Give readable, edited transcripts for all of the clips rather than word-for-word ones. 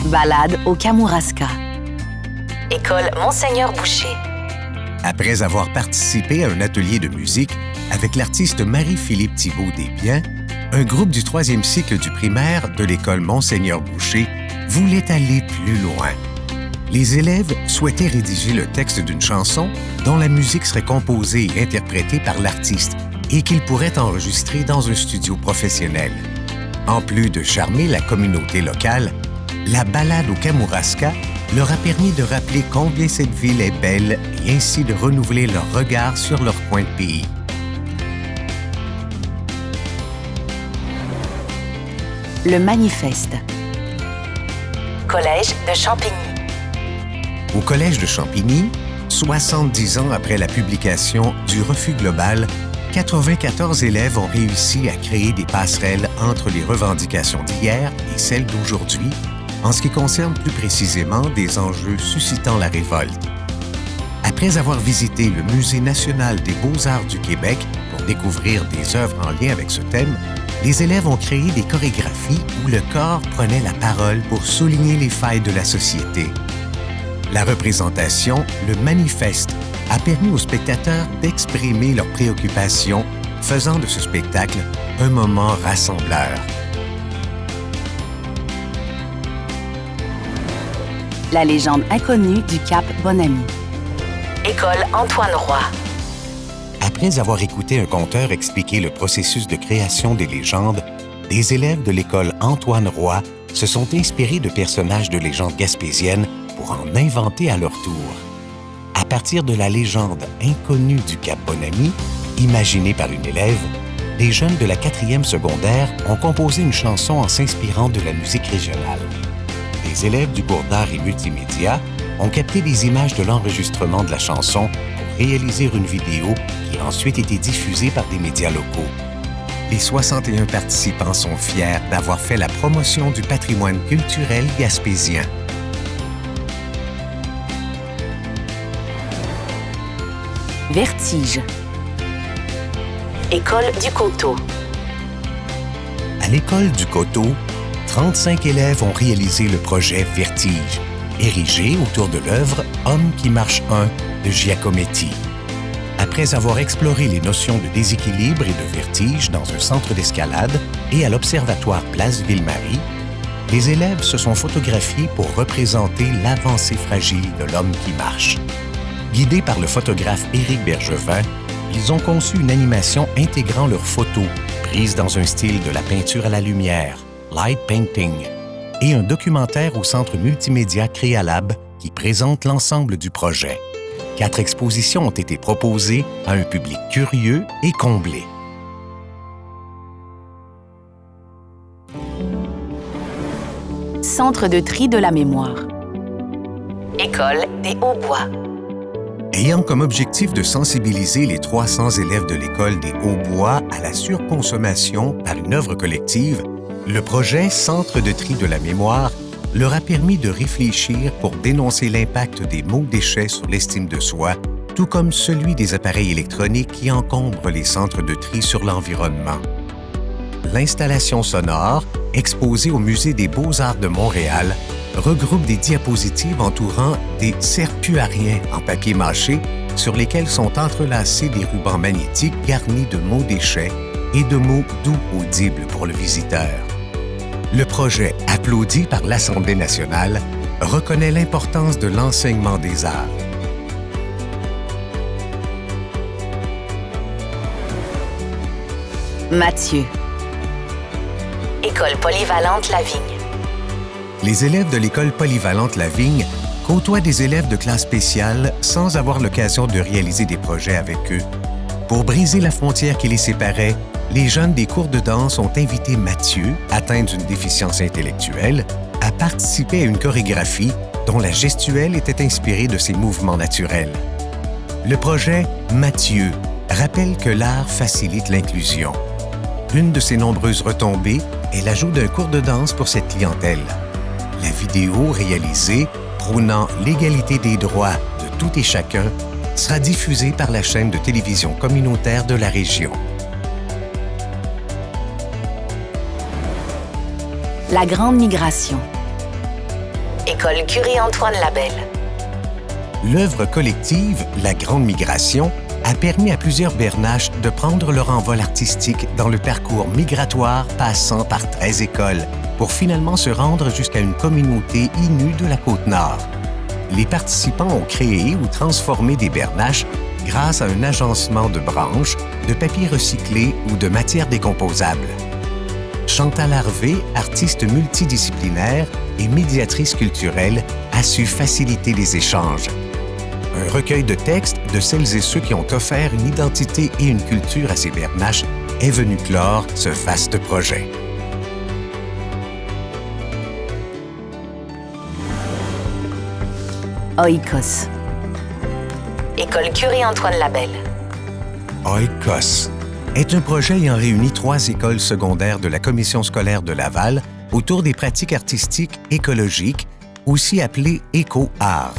Balade au Kamouraska. École Monseigneur Boucher. Après avoir participé à un atelier de musique avec l'artiste Marie-Philippe Thibault-Desbiens, un groupe du 3e cycle du primaire de l'école Monseigneur Boucher voulait aller plus loin. Les élèves souhaitaient rédiger le texte d'une chanson dont la musique serait composée et interprétée par l'artiste et qu'ils pourraient enregistrer dans un studio professionnel. En plus de charmer la communauté locale, la balade au Kamouraska leur a permis de rappeler combien cette ville est belle et ainsi de renouveler leur regard sur leur coin de pays. Le manifeste. Collège de Champigny. Au Collège de Champigny, 70 ans après la publication du Refus global, 94 élèves ont réussi à créer des passerelles entre les revendications d'hier et celles d'aujourd'hui, en ce qui concerne plus précisément des enjeux suscitant la révolte. Après avoir visité le Musée national des beaux-arts du Québec pour découvrir des œuvres en lien avec ce thème, les élèves ont créé des chorégraphies où le corps prenait la parole pour souligner les failles de la société. La représentation, le manifeste, a permis aux spectateurs d'exprimer leurs préoccupations, faisant de ce spectacle un moment rassembleur. La légende inconnue du Cap Bonami. École Antoine Roy. Après avoir écouté un conteur expliquer le processus de création des légendes, des élèves de l'école Antoine Roy se sont inspirés de personnages de légendes gaspésiennes pour en inventer à leur tour. À partir de la légende inconnue du Cap Bonami, imaginée par une élève, les jeunes de la 4e secondaire ont composé une chanson en s'inspirant de la musique régionale. Les élèves du cours d'art et multimédia ont capté des images de l'enregistrement de la chanson pour réaliser une vidéo qui a ensuite été diffusée par des médias locaux. Les 61 participants sont fiers d'avoir fait la promotion du patrimoine culturel gaspésien. Vertige. École du Coteau. À l'école du Coteau, 35 élèves ont réalisé le projet Vertige, érigé autour de l'œuvre Homme qui marche 1 de Giacometti. Après avoir exploré les notions de déséquilibre et de vertige dans un centre d'escalade et à l'Observatoire Place Ville-Marie, les élèves se sont photographiés pour représenter l'avancée fragile de l'homme qui marche. Guidés par le photographe Éric Bergevin, ils ont conçu une animation intégrant leurs photos, prises dans un style de la peinture à la lumière, light painting, et un documentaire au Centre multimédia Créalab qui présente l'ensemble du projet. 4 expositions ont été proposées à un public curieux et comblé. Centre de tri de la mémoire. École des Hauts-Bois. Ayant comme objectif de sensibiliser les 300 élèves de l'école des Hauts-Bois à la surconsommation par une œuvre collective, le projet Centre de tri de la mémoire leur a permis de réfléchir pour dénoncer l'impact des mots déchets sur l'estime de soi, tout comme celui des appareils électroniques qui encombrent les centres de tri sur l'environnement. L'installation sonore, exposée au Musée des beaux-arts de Montréal, regroupe des diapositives entourant des serpuariens en papier mâché sur lesquels sont entrelacés des rubans magnétiques garnis de mots déchets et de mots doux audibles pour le visiteur. Le projet, applaudi par l'Assemblée nationale, reconnaît l'importance de l'enseignement des arts. Mathieu. École polyvalente Lavigne. Les élèves de l'école polyvalente Lavigne côtoient des élèves de classe spéciale sans avoir l'occasion de réaliser des projets avec eux. Pour briser la frontière qui les séparait, les jeunes des cours de danse ont invité Mathieu, atteint d'une déficience intellectuelle, à participer à une chorégraphie dont la gestuelle était inspirée de ses mouvements naturels. Le projet Mathieu rappelle que l'art facilite l'inclusion. Une de ses nombreuses retombées est l'ajout d'un cours de danse pour cette clientèle. La vidéo réalisée, prônant l'égalité des droits de tout et chacun, sera diffusée par la chaîne de télévision communautaire de la région. La Grande Migration. École Curie-Antoine Labelle. L'œuvre collective La Grande Migration a permis à plusieurs Bernaches de prendre leur envol artistique dans le parcours migratoire passant par 13 écoles pour finalement se rendre jusqu'à une communauté Innu de la Côte-Nord. Les participants ont créé ou transformé des Bernaches grâce à un agencement de branches, de papier recyclé ou de matières décomposables. Chantal Harvey, artiste multidisciplinaire et médiatrice culturelle, a su faciliter les échanges. Un recueil de textes de celles et ceux qui ont offert une identité et une culture à ces Bernaches est venu clore ce vaste projet. Oikos. École Curie-Antoine Labelle. Oikos est un projet ayant réuni 3 écoles secondaires de la Commission scolaire de Laval autour des pratiques artistiques écologiques, aussi appelées éco-art.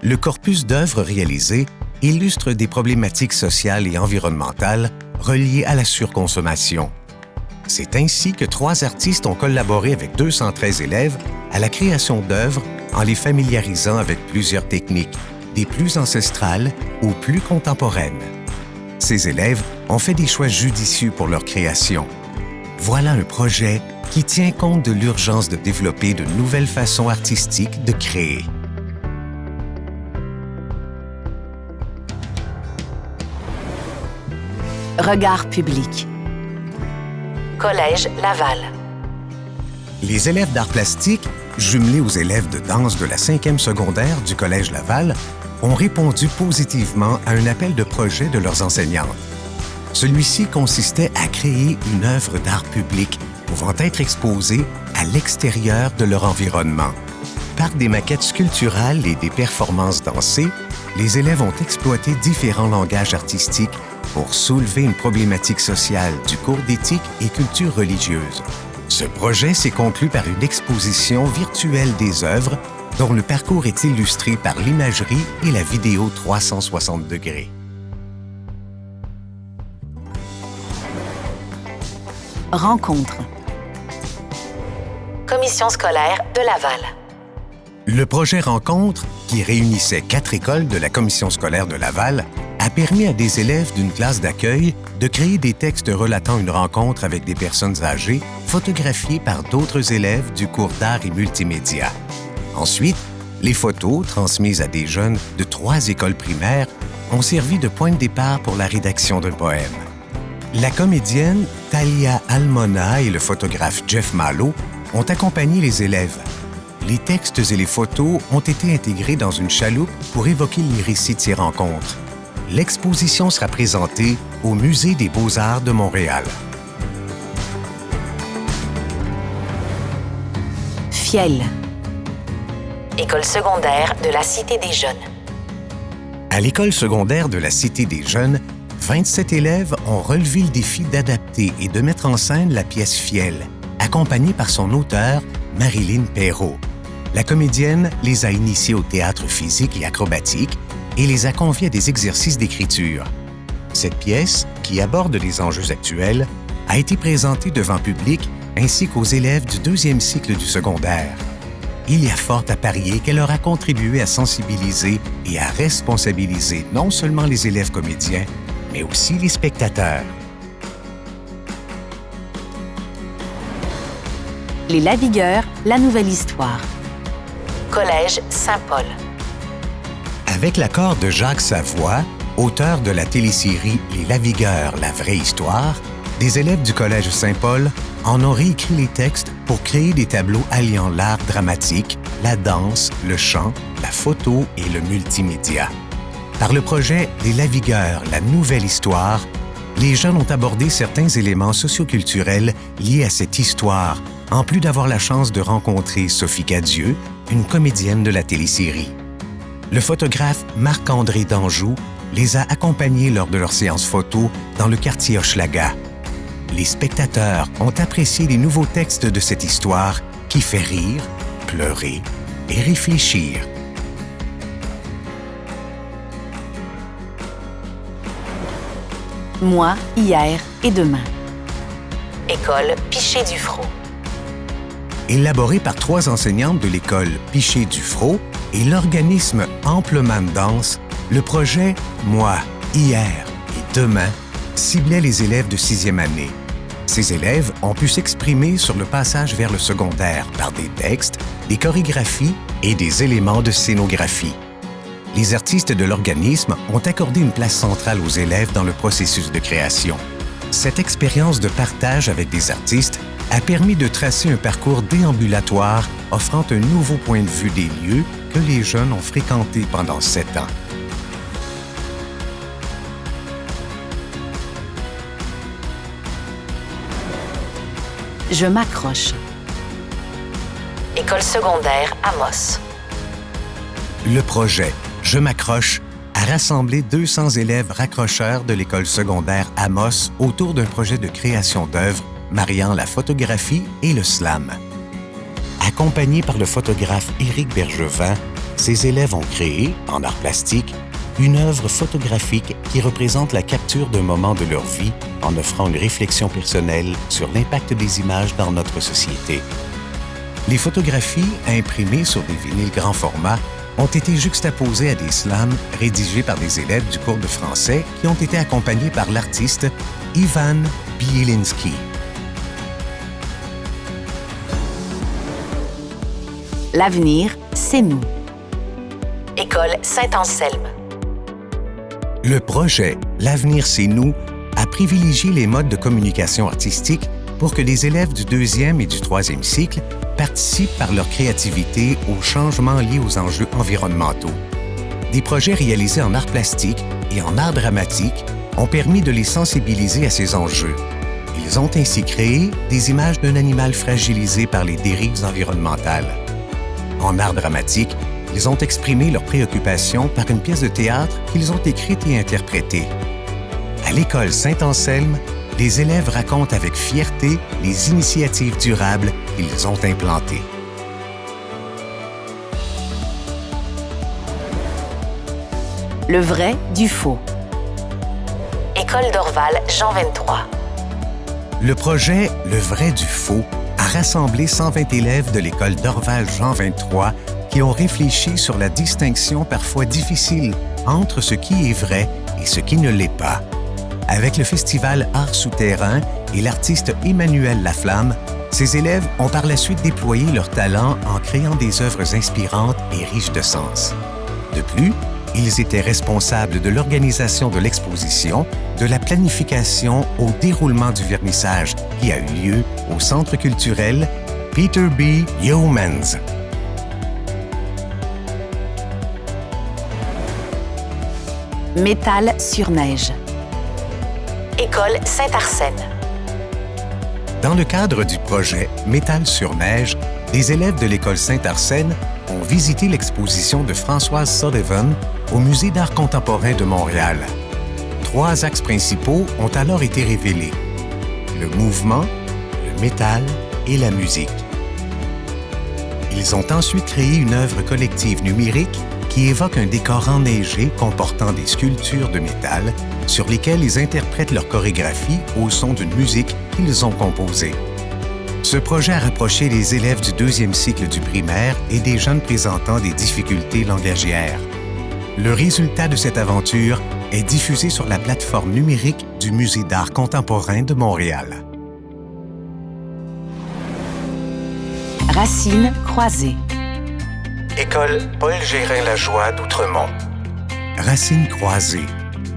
Le corpus d'œuvres réalisées illustre des problématiques sociales et environnementales reliées à la surconsommation. C'est ainsi que 3 artistes ont collaboré avec 213 élèves à la création d'œuvres en les familiarisant avec plusieurs techniques, des plus ancestrales aux plus contemporaines. Ces élèves ont fait des choix judicieux pour leur création. Voilà un projet qui tient compte de l'urgence de développer de nouvelles façons artistiques de créer. Regard public. Collège Laval. Les élèves d'art plastique, jumelés aux élèves de danse de la 5e secondaire du Collège Laval, ont répondu positivement à un appel de projet de leurs enseignantes. Celui-ci consistait à créer une œuvre d'art public pouvant être exposée à l'extérieur de leur environnement. Par des maquettes sculpturales et des performances dansées, les élèves ont exploité différents langages artistiques pour soulever une problématique sociale du cours d'éthique et culture religieuse. Ce projet s'est conclu par une exposition virtuelle des œuvres dont le parcours est illustré par l'imagerie et la vidéo 360 degrés. Rencontre. Commission scolaire de Laval. Le projet Rencontre, qui réunissait 4 écoles de la Commission scolaire de Laval, a permis à des élèves d'une classe d'accueil de créer des textes relatant une rencontre avec des personnes âgées photographiées par d'autres élèves du cours d'art et multimédia. Ensuite, les photos, transmises à des jeunes de 3 écoles primaires, ont servi de point de départ pour la rédaction d'un poème. La comédienne Talia Almona et le photographe Jeff Malo ont accompagné les élèves. Les textes et les photos ont été intégrés dans une chaloupe pour évoquer les récits de ces rencontres. L'exposition sera présentée au Musée des Beaux-Arts de Montréal. Fiel. École secondaire de la Cité des Jeunes. À l'école secondaire de la Cité des Jeunes, 27 élèves ont relevé le défi d'adapter et de mettre en scène la pièce Fiel, accompagnée par son auteur, Marilyn Perrault. La comédienne les a initiés au théâtre physique et acrobatique et les a conviés à des exercices d'écriture. Cette pièce, qui aborde les enjeux actuels, a été présentée devant public ainsi qu'aux élèves du 2e cycle du secondaire. Il y a fort à parier qu'elle aura contribué à sensibiliser et à responsabiliser non seulement les élèves comédiens, mais aussi les spectateurs. Les Lavigueurs, la nouvelle histoire. Collège Saint-Paul. Avec l'accord de Jacques Savoie, auteur de la télésérie Les Lavigueurs, la vraie histoire, des élèves du Collège Saint-Paul en ont réécrit les textes pour créer des tableaux alliant l'art dramatique, la danse, le chant, la photo et le multimédia. Par le projet Les Lavigueurs, la nouvelle histoire, les jeunes ont abordé certains éléments socioculturels liés à cette histoire, en plus d'avoir la chance de rencontrer Sophie Cadieux, une comédienne de la télésérie. Le photographe Marc-André Danjou les a accompagnés lors de leur séance photo dans le quartier Hochelaga. Les spectateurs ont apprécié les nouveaux textes de cette histoire qui fait rire, pleurer et réfléchir. Moi, hier et demain. École Piché-Dufrot. Élaboré par 3 enseignantes de l'école Piché-Dufrot et l'organisme Amplement Danse, le projet « Moi, hier et demain » ciblait les élèves de 6e année. Ces élèves ont pu s'exprimer sur le passage vers le secondaire par des textes, des chorégraphies et des éléments de scénographie. Les artistes de l'organisme ont accordé une place centrale aux élèves dans le processus de création. Cette expérience de partage avec des artistes a permis de tracer un parcours déambulatoire offrant un nouveau point de vue des lieux que les jeunes ont fréquentés pendant 7 ans. Je m'accroche. École secondaire Amos. Le projet « Je m'accroche » a rassemblé 200 élèves raccrocheurs de l'école secondaire Amos autour d'un projet de création d'œuvres mariant la photographie et le slam. Accompagnés par le photographe Éric Bergevin, ces élèves ont créé, en art plastique, une œuvre photographique qui représente la capture d'un moment de leur vie en offrant une réflexion personnelle sur l'impact des images dans notre société. Les photographies, imprimées sur des vinyles grand format, ont été juxtaposées à des slams rédigés par des élèves du cours de français qui ont été accompagnés par l'artiste Ivan Bielinski. L'avenir, c'est nous. École Saint-Anselme. Le projet « L'avenir, c'est nous » a privilégié les modes de communication artistique pour que les élèves du 2e et du 3e cycle participent par leur créativité aux changements liés aux enjeux environnementaux. Des projets réalisés en art plastique et en art dramatique ont permis de les sensibiliser à ces enjeux. Ils ont ainsi créé des images d'un animal fragilisé par les dérives environnementales. En art dramatique, ils ont exprimé leurs préoccupations par une pièce de théâtre qu'ils ont écrite et interprétée. À l'école Saint-Anselme, les élèves racontent avec fierté les initiatives durables qu'ils ont implantées. Le vrai du faux. École Dorval Jean 23. Le projet « Le vrai du faux » a rassemblé 120 élèves de l'école Dorval Jean 23 qui ont réfléchi sur la distinction parfois difficile entre ce qui est vrai et ce qui ne l'est pas. Avec le festival Art souterrain et l'artiste Emmanuel Laflamme, ces élèves ont par la suite déployé leur talent en créant des œuvres inspirantes et riches de sens. De plus, ils étaient responsables de l'organisation de l'exposition, de la planification au déroulement du vernissage qui a eu lieu au Centre culturel Peter B. Yeomans. Métal sur neige. École Saint-Arsène. Dans le cadre du projet Métal sur neige, les élèves de l'école Saint-Arsène ont visité l'exposition de Françoise Sullivan au Musée d'art contemporain de Montréal. 3 axes principaux ont alors été révélés: le mouvement, le métal et la musique. Ils ont ensuite créé une œuvre collective numérique qui évoque un décor enneigé comportant des sculptures de métal sur lesquelles ils interprètent leur chorégraphie au son d'une musique qu'ils ont composée. Ce projet a rapproché les élèves du 2e cycle du primaire et des jeunes présentant des difficultés langagières. Le résultat de cette aventure est diffusé sur la plateforme numérique du Musée d'art contemporain de Montréal. Racines croisées. École Paul Gérin-Lajoie d'Outremont. Racines croisées.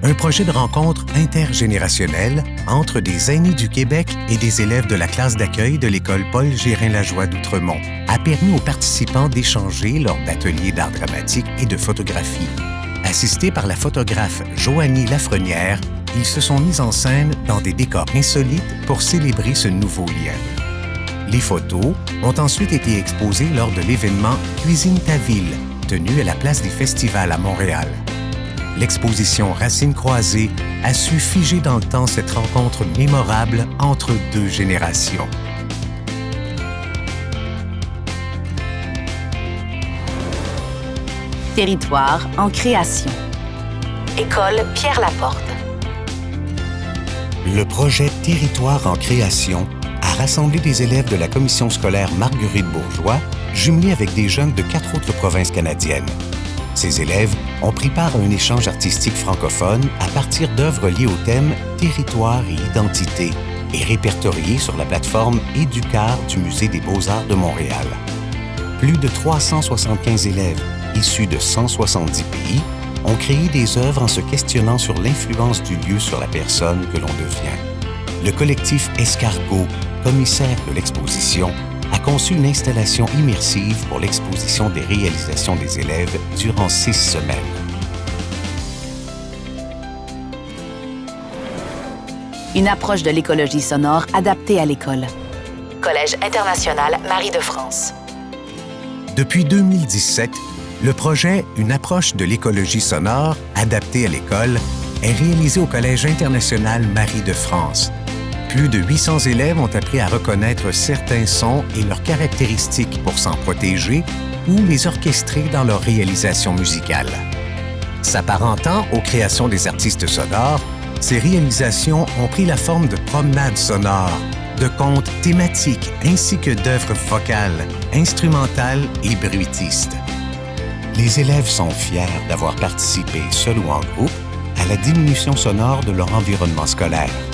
Un projet de rencontre intergénérationnelle entre des aînés du Québec et des élèves de la classe d'accueil de l'école Paul Gérin-Lajoie d'Outremont a permis aux participants d'échanger lors d'ateliers d'art dramatique et de photographie. Assistés par la photographe Joanie Lafrenière, ils se sont mis en scène dans des décors insolites pour célébrer ce nouveau lien. Les photos ont ensuite été exposées lors de l'événement Cuisine ta ville, tenu à la place des festivals à Montréal. L'exposition Racines croisées a su figer dans le temps cette rencontre mémorable entre 2 générations. Territoire en création. École Pierre Laporte. Le projet Territoire en création a rassemblé des élèves de la commission scolaire Marguerite Bourgeois, jumelés avec des jeunes de 4 autres provinces canadiennes. Ces élèves ont pris part à un échange artistique francophone à partir d'œuvres liées au thème « Territoire et identité » et répertoriées sur la plateforme Éducar du Musée des Beaux-Arts de Montréal. Plus de 375 élèves, issus de 170 pays, ont créé des œuvres en se questionnant sur l'influence du lieu sur la personne que l'on devient. Le collectif Escargot, commissaire de l'exposition, a conçu une installation immersive pour l'exposition des réalisations des élèves durant 6 semaines. Une approche de l'écologie sonore adaptée à l'école. Collège international Marie de France. Depuis 2017, le projet Une approche de l'écologie sonore adaptée à l'école est réalisé au Collège international Marie de France. Plus de 800 élèves ont appris à reconnaître certains sons et leurs caractéristiques pour s'en protéger ou les orchestrer dans leur réalisation musicale. S'apparentant aux créations des artistes sonores, ces réalisations ont pris la forme de promenades sonores, de contes thématiques ainsi que d'œuvres vocales, instrumentales et bruitistes. Les élèves sont fiers d'avoir participé, seuls ou en groupe, à la diminution sonore de leur environnement scolaire.